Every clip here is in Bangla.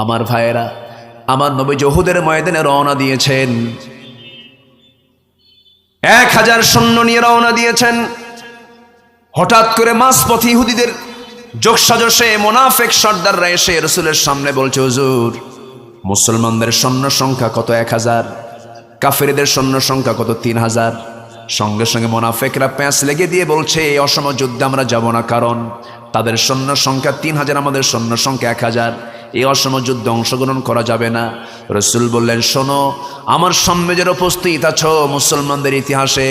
আমার ভাইয়েরা, আমার নবী উহুদের ময়দানে রওনা দিয়েছেন, 1000 সৈন্য নিয়ে রওনা দিয়েছেন। হঠাৎ করে মাঝপথে ইহুদিদের যোগসাজশে মুনাফিক সর্দাররা এসে রাসূলের সামনে বলছে, হুজুর, মুসলমানদের সৈন্য সংখ্যা কত 1000, কাফেরদের সৈন্য সংখ্যা কত 3000। সঙ্গে সঙ্গে মুনাফিকরা প্যাঁচ লেগে দিয়ে বলছে, এই অসম যুদ্ধে আমরা যাব না, কারণ তাদের সৈন্য সংখ্যা 3000, আমাদের সৈন্য সংখ্যা 1000, এই অসম যুদ্ধে অংশগ্রহণ করা যাবে না। রাসূল বললেন, শোনো, আমার সামনে যারা উপস্থিত আছো, মুসলমানদের ইতিহাসে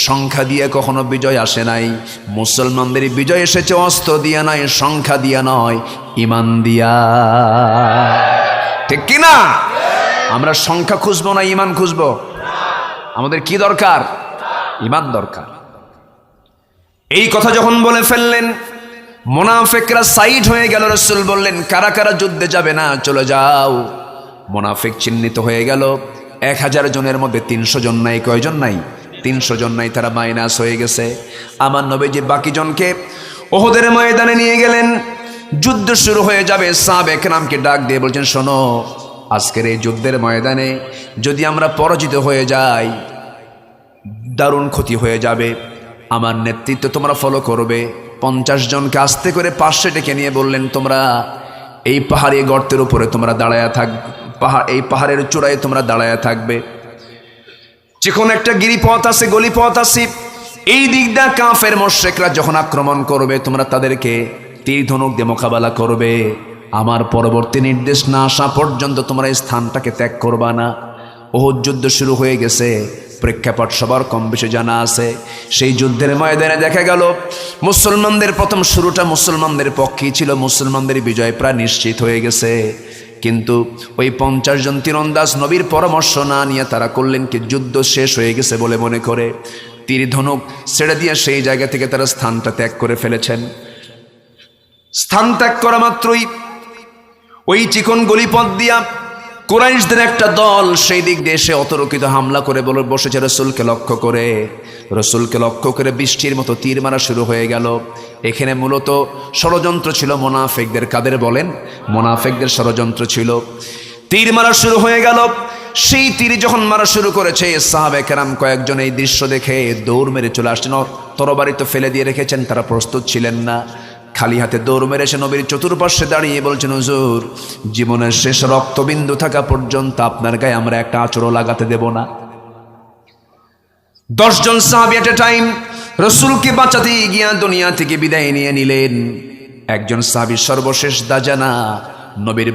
সংখ্যা দিয়ে কখনো বিজয় আসে নাই। মুসলমানদের বিজয় এসেছে অস্ত্র দিয়া নয়, সংখ্যা দিয়া নয়, ঈমান দিয়া। ঠিক কিনা? আমরা সংখ্যা খুঁজবো না, ঈমান খুঁজবো। আমাদের কি দরকার? ঈমান দরকার। এই কথা যখন বলে ফেললেন, মুনাফিকরা সাইড হয়ে গেল। রাসূল বললেন, কারা কারা যুদ্ধে যাবে না, চলে যাও। মুনাফিক চিহ্নিত হয়ে গেল। 1000 জনের মধ্যে 300 জন নাই। কয়জন নাই? 300 জন নাই, তারা মাইনাস হয়ে গেছে। আমার নবীজি বাকি জনকে উহুদের ময়দানে নিয়ে গেলেন। যুদ্ধ শুরু হয়ে যাবে। সাহাবায়ে কেরামকে ডাক দিয়ে বলছেন, শোনো, আজকের এই যুদ্ধের ময়দানে যদি আমরা পরাজিত হয়ে যাই, দারুণ ক্ষতি হয়ে যাবে। আমার নেতৃত্ব তোমরা ফলো করবে। 50 জনকে আস্তে করে পাশে ডেকে নিয়ে বললেন, তোমরা এই পাহাড়ি গর্তের উপরে তোমরা দাঁড়ায়া থাকবে, এই পাহাড়ের চূড়ায় তোমরা দাঁড়ায়া থাকবে। যখন একটা গিরিপথ আছে, গলিপথ আছে, এই দিক দিয়ে কাফের মুশরিকরা যখন আক্রমণ করবে, তোমরা তাদেরকে তীর ধনুক দিয়ে মোকাবেলা করবে। আমার পরবর্তী নির্দেশ না আসা পর্যন্ত তোমরা এই স্থানটাকে ত্যাগ করবা না। উহুদ যুদ্ধ শুরু হয়ে গেছে, প্রেক্ষাপট সবার কম বেশি জানা আছে। সেই যুদ্ধের ময়দানে দেখা গেল মুসলমানদের প্রথম শুরুটা মুসলমানদের পক্ষেই ছিল, মুসলমানদের বিজয় প্রায় নিশ্চিত হয়ে গেছে। কিন্তু ওই 50 জন তীরন্দাজ নবীর পরামর্শ না নিয়ে তারা করলেন কি, যুদ্ধ শেষ হয়ে গেছে বলে মনে করে তীর ধনুক ছেড়ে দিয়ে সেই জায়গা থেকে তারা স্থানটা ত্যাগ করে ফেলেছেন। স্থান ত্যাগ করা মাত্রই ওই চিকন গলিপথ দিয়া কুরাইশদের একটা দল সেই দিক দিয়ে এসে অতর্কিত হামলা করে বসেছে রাসূলকে লক্ষ্য করে। রাসূলকে লক্ষ্য করে বৃষ্টির মতো তীর মারা শুরু হয়ে গেল। এখানে মূলত ষড়যন্ত্র ছিল মুনাফিকদের। কাদের বলেন? মুনাফিকদের ষড়যন্ত্র ছিল। তীর মারা শুরু হয়ে গেল। সেই তীর যখন মারা শুরু করেছে, সাহাবায়ে কেরাম কয়েকজন এই দৃশ্য দেখে দৌড় মেরে চলে আসছেন। তরবারি তো ফেলে দিয়ে রেখেছেন, তারা প্রস্তুত ছিলেন না। খালি হাতে দৌড় মেরে এসে নবীর চতুর্পার্শ্বে দাঁড়িয়ে বলছেন, হুজুর, জীবনের শেষ রক্তবিন্দু থাকা পর্যন্ত আপনার গায়ে আমরা একটা আঁচড়ও লাগাতে দেব না। 10 জন সাহাবী এট এ টাইম রাসূলকে বাঁচাতে গিয়া দুনিয়া থেকে বিদায় নিয়ে নিলেন। একজন সাহাবী সর্বশেষ দাজানা নবীর